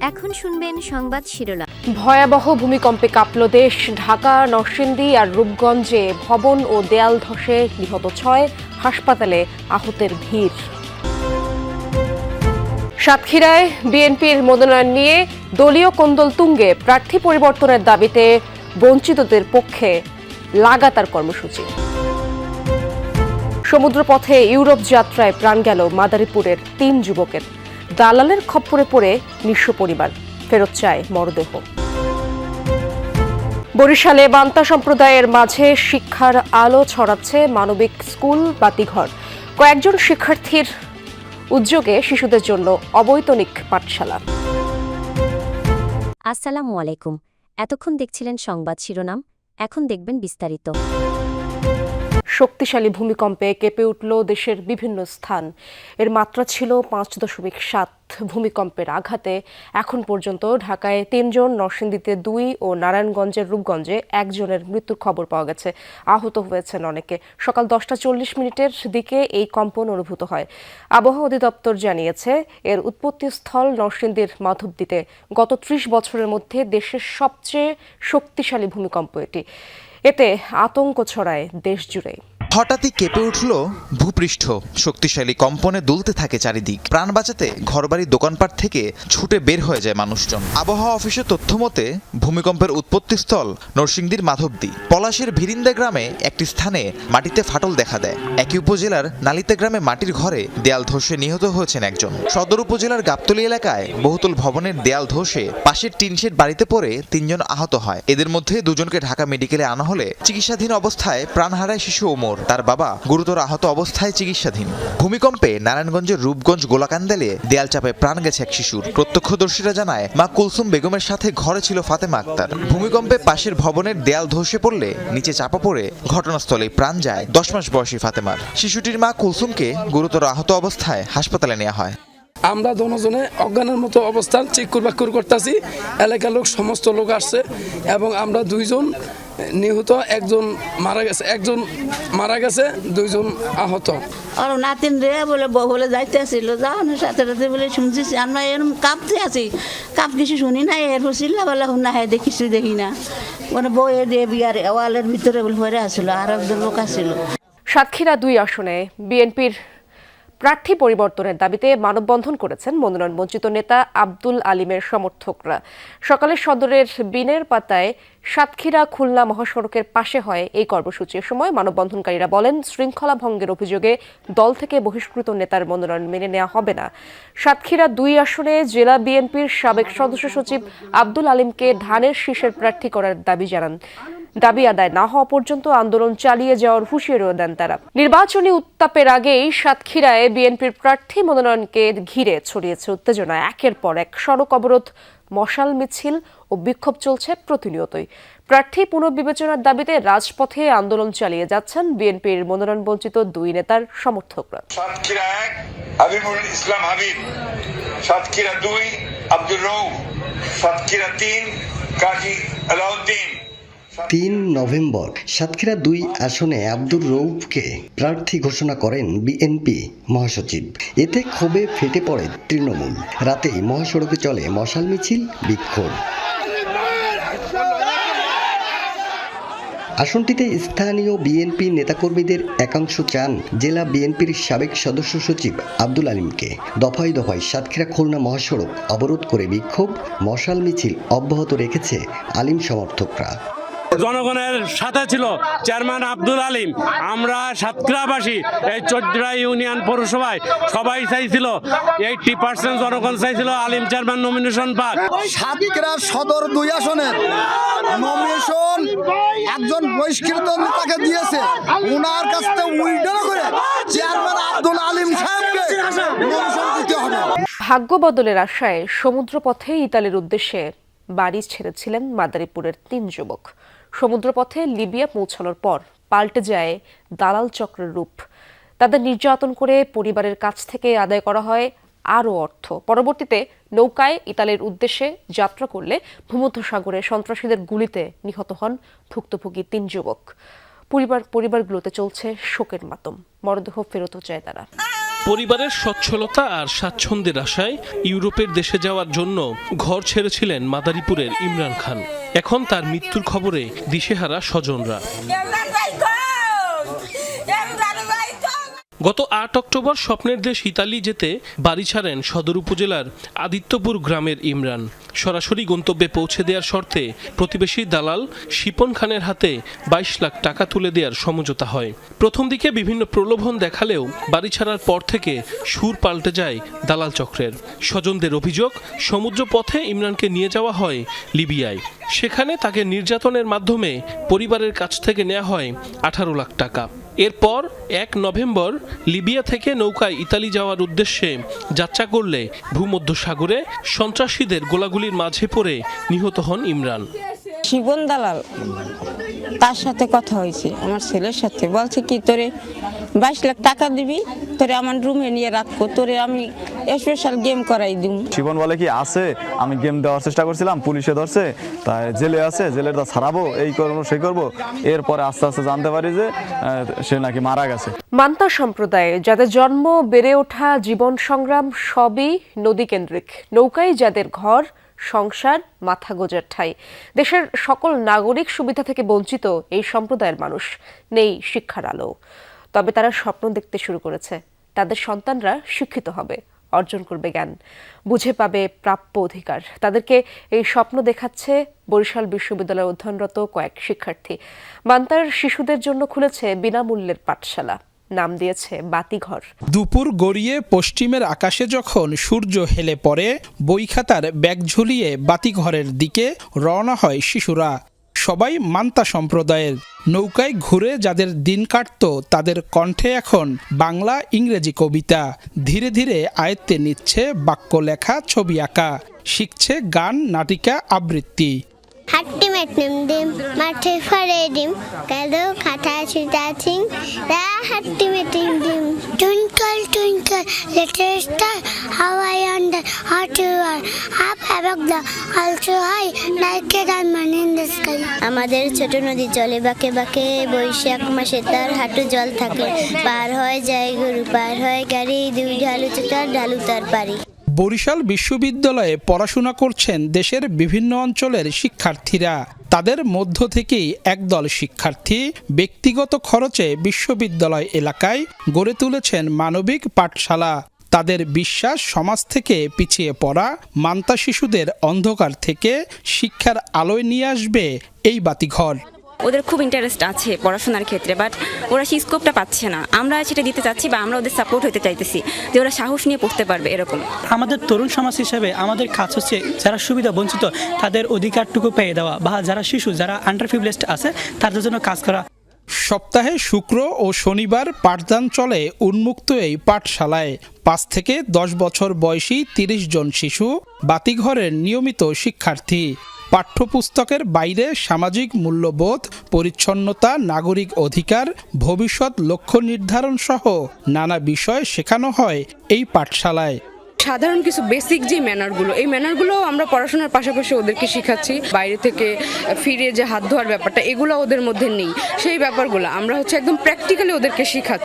এখন শুনবেন সংবাদ শিরোনাম। ভয়াবহ ভূমিকম্পে কাঁপল দেশ। ঢাকা, নরসিংদী আর রূপগঞ্জে ভবন ও দেয়াল ধসে নিহত 6, হাসপাতালে আহতের ভিড়। সাতক্ষীরায় বিএনপির মনোনয়ন নিয়ে দলীয় কোন্দল তুঙ্গে। প্রার্থী পরিবর্তনের দাবিতে বঞ্চিতদের পক্ষে লাগাতার কর্মসূচি। সমুদ্রপথে ইউরোপ যাত্রায় প্রাণ গেল মাদারীপুরের 3 যুবকের। দালালের খপ্পরে পড়ে নিঃস্ব পরিবার, ফেরত চায় মরদেহ। বরিশালে বান্তা সম্প্রদায়ের মাঝে শিক্ষার আলো ছড়াচ্ছে মানবিক স্কুল বাতিঘর। কয়েকজন শিক্ষার্থীর উদ্যোগে শিশুদের জন্য অবৈতনিক পাঠশালা। আসসালামু আলাইকুম। এতক্ষণ দেখছিলেন সংবাদ শিরোনাম, এখন দেখবেন বিস্তারিত। শক্তিশালী ভূমিকম্পে কেঁপে উঠল দেশের বিভিন্ন স্থান। এর মাত্রা ছিল 5.7। ভূমিকম্পের আঘাতে এখন পর্যন্ত ঢাকায় 3 জন, নরসিংদীতে 2 ও নারায়ণগঞ্জের রূপগঞ্জে 1 জনের মৃত্যুর খবর পাওয়া গেছে। আহত হয়েছেন অনেকে। সকাল 10:40 দিকে এই কম্পন অনুভূত হয়। আবহাওয়া অধিদপ্তর জানিয়েছে, এর উৎপত্তিস্থল নরসিংদীর মাধবদীতে। গত 30 বছরের মধ্যে দেশের সবচেয়ে শক্তিশালী ভূমিকম্প এটি। এতে আতঙ্ক ছড়ায় দেশ জুড়ে। হঠাৎই কেঁপে উঠল ভূপৃষ্ঠ। শক্তিশালী কম্পনে দুলতে থাকে চারিদিক। প্রাণ বাঁচাতে ঘরবাড়ি, দোকানপাট থেকে ছুটে বের হয়ে যায় মানুষজন। আবহাওয়া অফিসের তথ্য মতে ভূমিকম্পের উৎপত্তিস্থল নরসিংদীর মাধবদী। পলাশের ভিরিন্দা গ্রামে একটি স্থানে মাটিতে ফাটল দেখা দেয়। একই উপজেলার নালিতে গ্রামে মাটির ঘরে দেয়াল ধসে নিহত হয়েছেন একজন। সদর উপজেলার গাবতলী এলাকায় বহুতল ভবনের দেয়াল ধসে পাশের টিনশেড বাড়িতে পড়ে 3 জন আহত হয়। এদের মধ্যে 2 জনকে ঢাকা মেডিকেলে আনা হলে চিকিৎসাধীন অবস্থায় প্রাণ হারায় শিশু ওমর। তার বাবা গুরুতর আহত অবস্থায় চিকিৎসাধীন। ভূমিকম্পে নারায়ণগঞ্জের রূপগঞ্জ গোলাকান্দালে দেয়াল চাপে প্রাণ গেছে এক শিশুর। প্রত্যক্ষদর্শীরা জানায়, মা কুলসুম বেগমের সাথে ঘরে ছিল ফাতেমা আক্তার। ভূমিকম্পে পাশের ভবনের দেয়াল ধসে পড়লে নিচে চাপা পড়ে ঘটনাস্থলে প্রাণ যায় 10 মাস বয়সী ফাতেমার। শিশুটির মা কুলসুমকে গুরুতর আহত অবস্থায় হাসপাতালে নেওয়া হয়। আমরা দুজনে অজ্ঞানের মতো অবস্থান চিকুর বাকুর করতেছি। এলাকার লোক, সমস্ত লোক আসছে এবং আমরা 2 জন নিহত, 1 জন মারা গেছে, 2 জন আহত। আর নাতিন রে বলে বলে যাইতে আসছিল, যাওয়ানোর সাথে সাথে বলে শুনছি আমরা এরকম কাঁপতে আছি, কাপ কিছু শুনি না। এরপর চিল্লাবেলা শুনা হয়, কিছু দেখি না। মানে বইয়ে দিয়ে বিয়ার ওয়ালের ভিতরে বলে পরে আসলো, আর একজন লোক আসছিল। সাতক্ষীরা 2 আসনে বিএনপির প্রার্থী পরিবর্তনের দাবিতে মানববন্ধন করেছেন মনোনয়ন বঞ্চিত নেতা আব্দুল আলিমের সমর্থকরা। সকালে সদরের বিনের পাতায় সাতক্ষীরা খুলনা মহাসড়কের পাশে হয় এই কর্মসূচির সময় মানববন্ধনকারীরা বলেন, শৃঙ্খলা ভঙ্গের অভিযোগে দল থেকে বহিষ্কৃত নেতার মনোনয়ন মেনে নেওয়া হবে না। সাতক্ষীরা 2 আসনে জেলা বিএনপির সাবেক সদস্য সচিব আব্দুল আলিমকে ধানের শীষের প্রার্থী করার দাবি জানান। দাবি আদায় না হওয়া পর্যন্ত আন্দোলন চালিয়ে যাওয়ার হুঁশিয়ারিও দেন তারা। নির্বাচনী উত্তাপের আগেই সাতক্ষীরায় বিএনপির প্রার্থী মনোনয়নকে ঘিরে ছড়িয়েছে উত্তেজনা। একের পর এক সড়ক অবরোধ, মশাল মিছিল ও বিক্ষোভ চলছে প্রতিনিয়তই। প্রার্থী পুনর্বিবেচনার দাবিতে রাজপথে আন্দোলন চালিয়ে যাচ্ছেন বিএনপির মনোনয়ন বঞ্চিত 2 নেতার সমর্থকরা। সাতক্ষীরা 1 হাবিবুল ইসলাম হাবিব, সাতক্ষীরা 2 আব্দুর রউফ, সাতক্ষীরা 3 কাজী আলাউদ্দিন। 3 নভেম্বর সাতক্ষীরা 2 আসনে আব্দুর রউফকে প্রার্থী ঘোষণা করেন বিএনপি মহাসচিব। এতে ক্ষোভে ফেটে পড়ে তৃণমূল। রাতেই মহাসড়কে চলে মশাল মিছিল, বিক্ষোভ। আসনটিতে স্থানীয় বিএনপি নেতাকর্মীদের একাংশ চান জেলা বিএনপির সাবেক সদস্য সচিব আব্দুল আলিমকে। দফায় দফায় সাতক্ষীরা খুলনা মহাসড়ক অবরোধ করে বিক্ষোভ, মশাল মিছিল অব্যাহত রেখেছে আলিম সমর্থকরা। জনগণের সাথে ছিল চেয়ারম্যান আব্দুল আলিম। আমরা সাতক্ষীরাবাসী এই 14 ইউনিয়ন পৌরসভায় সবাই চাইছিল, 80% জনগণ চাইছিল আলিম চেয়ারম্যান নমিনেশন পাক। সাতক্ষীরা সদর 2 আসনের নমিনেশন একজন বহিষ্কৃত নেতাকে দিয়েছে। ওনার কাছ থেকে উইথড্র করে চেয়ারম্যান আব্দুল আলিম সাহেবকে নমিনেশন দিতে হবে। ভাগ্য বদলের আশায় সমুদ্রপথে ইতালির উদ্দেশ্যে বাড়ি ছেড়েছিলেন মাদারীপুরের 3 যুবক। সমুদ্রপথে লিবিয়া পৌঁছানোর পর পাল্টে যায় দালাল চক্রের রূপ। তাদের নির্যাতন করে পরিবারের কাছ থেকে আদায় করা হয় আরও অর্থ। পরবর্তীতে নৌকায় ইতালির উদ্দেশ্যে যাত্রা করলে ভূমধ্যসাগরে সন্ত্রাসীদের গুলিতে নিহত হন ভুক্তভোগী 3 যুবক। পরিবারগুলোতে চলছে শোকের মাতম। মরদেহ ফেরতও চায় তারা। পরিবারের সচ্ছলতা আর স্বাচ্ছন্দ্যের আশায় ইউরোপের দেশে যাওয়ার জন্য ঘর ছেড়েছিলেন মাদারীপুরের ইমরান খান। এখন তার মৃত্যুর খবরে দিশেহারা স্বজনরা। গত ৮ অক্টোবর স্বপ্নের দেশ ইতালি যেতে বাড়ি ছাড়েন সদর উপজেলার আদিত্যপুর গ্রামের ইমরান। সরাসরি গন্তব্যে পৌঁছে দেওয়ার শর্তে প্রতিবেশী দালাল শিপন খানের হাতে ২২ লাখ টাকা তুলে দেওয়ার সমঝোতা হয়। প্রথম দিকে বিভিন্ন প্রলোভন দেখালেও বাড়ি ছাড়ার পর থেকে সুর পাল্টে যায় দালাল চক্রের। স্বজনদের অভিযোগ, সমুদ্র পথে ইমরানকে নিয়ে যাওয়া হয় লিবিয়ায়। সেখানে তাকে নির্যাতনের মাধ্যমে পরিবারের কাছ থেকে নেওয়া হয় ১৮ লাখ টাকা। এরপর ১ নভেম্বর লিবিয়া থেকে নৌকায় ইতালি যাওয়ার উদ্দেশ্যে যাত্রা করলে ভূমধ্যসাগরে সন্ত্রাসীদের গোলাগুলির মাঝে পড়ে নিহত হন ইমরান। শিবন দালাল, তার সাথে কথা হয়েছে আমার ছেলের সাথে, বলছে কি তোরে ২২ লাখ টাকা দিবি, তোরে আমার রুমে নিয়ে রাখবো, তোরে আমি স্পেশাল গেম করাই দিব। শিবন বলে কি আছে, আমি গেম দেওয়ার চেষ্টা করছিলাম, পুলিশে ধরছে, তাই জেলে আছে, জেলের তা ছাড়াবো, এই করবো সেই করবো। এরপরে আস্তে আস্তে জানতে পারি যে সে নাকি মারা গেছে। মান্তা সম্প্রদায়ে যাদের জন্ম, বেড়ে ওঠা, জীবন সংগ্রাম সবই নদীকেন্দ্রিক। নৌকায় যাদের ঘর, সংসার, মাথা গোজার ঠাঁই। দেশের সকল নাগরিক সুবিধা থেকে বঞ্চিত এই সম্প্রদায়ের মানুষ, নেই শিক্ষার আলো। তবে তারা স্বপ্ন দেখতে শুরু করেছে, তাদের সন্তানরা শিক্ষিত হবে, অর্জন করবে জ্ঞান, বুঝে পাবে প্রাপ্য অধিকার। তাদেরকে এই স্বপ্ন দেখাচ্ছে বরিশাল বিশ্ববিদ্যালয়ে অধ্যয়নরত কয়েক শিক্ষার্থী। মান্তার শিশুদের জন্য খুলেছে বিনামূল্যের পাঠশালা, নাম দিয়েছে বাতিঘর। দুপুর গড়িয়ে পশ্চিমের আকাশে যখন সূর্য হেলে পড়ে, বই খাতার ব্যাগ ঝুলিয়ে বাতিঘরের দিকে রওনা হয় শিশুরা। সবাই মান্তা সম্প্রদায়ের। নৌকায় ঘুরে যাদের দিন কাটত, তাদের কণ্ঠে এখন বাংলা ইংরেজি কবিতা। ধীরে ধীরে আয়ত্তে নিচ্ছে বাক্য লেখা, ছবি আঁকা, শিখছে গান, নাটিকা, আবৃত্তি। হাট্টি মেটনিম ডিম মাঠে ফরে ডিম কালো খাতা ছুটাছিং রা হাট্টি মেটিং ডিম twinkle twinkle little star how I wonder how to are up above the also high like a diamond in the sky. আমাদের ছোট নদী চলে বাঁকে বাঁকে, বৈশাখ মাসে তার হাঁটু জল থাকে, পার হয়ে যায় গরু, পার হয় গাড়ি, দুই ঢালু চোটার ঢালু তার পারি। বরিশাল বিশ্ববিদ্যালয়ে পড়াশোনা করছেন দেশের বিভিন্ন অঞ্চলের শিক্ষার্থীরা। তাদের মধ্য থেকেই একদল শিক্ষার্থী ব্যক্তিগত খরচে বিশ্ববিদ্যালয় এলাকায় গড়ে তুলেছেন মানবিক পাঠশালা। তাদের বিশ্বাস, সমাজ থেকে পিছিয়ে পড়া মান্তা শিশুদের অন্ধকার থেকে শিক্ষার আলোয় নিয়ে আসবে এই বাতিঘর। ওদের খুব ইন্টারেস্ট আছে পড়াশোনার ক্ষেত্রে, বাট ওরা সেই স্কোপটা পাচ্ছে না। আমরা সেটা দিতে চাচ্ছি বা আমরা ওদের সাপোর্ট হতে চাইতেছি যে ওরা সাহস নিয়ে পড়তে পারবে এরকম। আমাদের তরুণ সমাজ হিসেবে আমাদের কাজ হচ্ছে যারা সুবিধা বঞ্চিত তাদের অধিকারটুকু পেয়ে দেওয়া, বা যারা শিশু, যারা আন্ডারপ্রিভিলেজড আছে তাদের জন্য কাজ করা। সপ্তাহে শুক্র ও শনিবার পাঠদান চলে উন্মুক্ত এই পাঠশালায়। ৫ থেকে ১০ বছর বয়সী ৩০ জন শিশু বাতিঘরের নিয়মিত শিক্ষার্থী। পাঠ্যপুস্তকের বাইরে সামাজিক মূল্যবোধ, পরিচ্ছন্নতা, নাগরিক অধিকার, ভবিষ্যৎ লক্ষ্য নির্ধারণ সহ নানা বিষয় শেখানো হয় এই পাঠশালায়। সাধারণ কিছু বেসিক যে ম্যানারগুলো, এই ম্যানারগুলো আমরা পড়াশোনার পাশাপাশি ওদেরকে শেখাচ্ছি। বাইরে থেকে ফিরে যে হাত ধোয়ার ব্যাপারটা, এগুলো ওদের মধ্যে নেই। সেই ব্যাপারগুলো আমরা একদম প্র্যাকটিক্যালি ওদেরকে শেখাচ্ছি।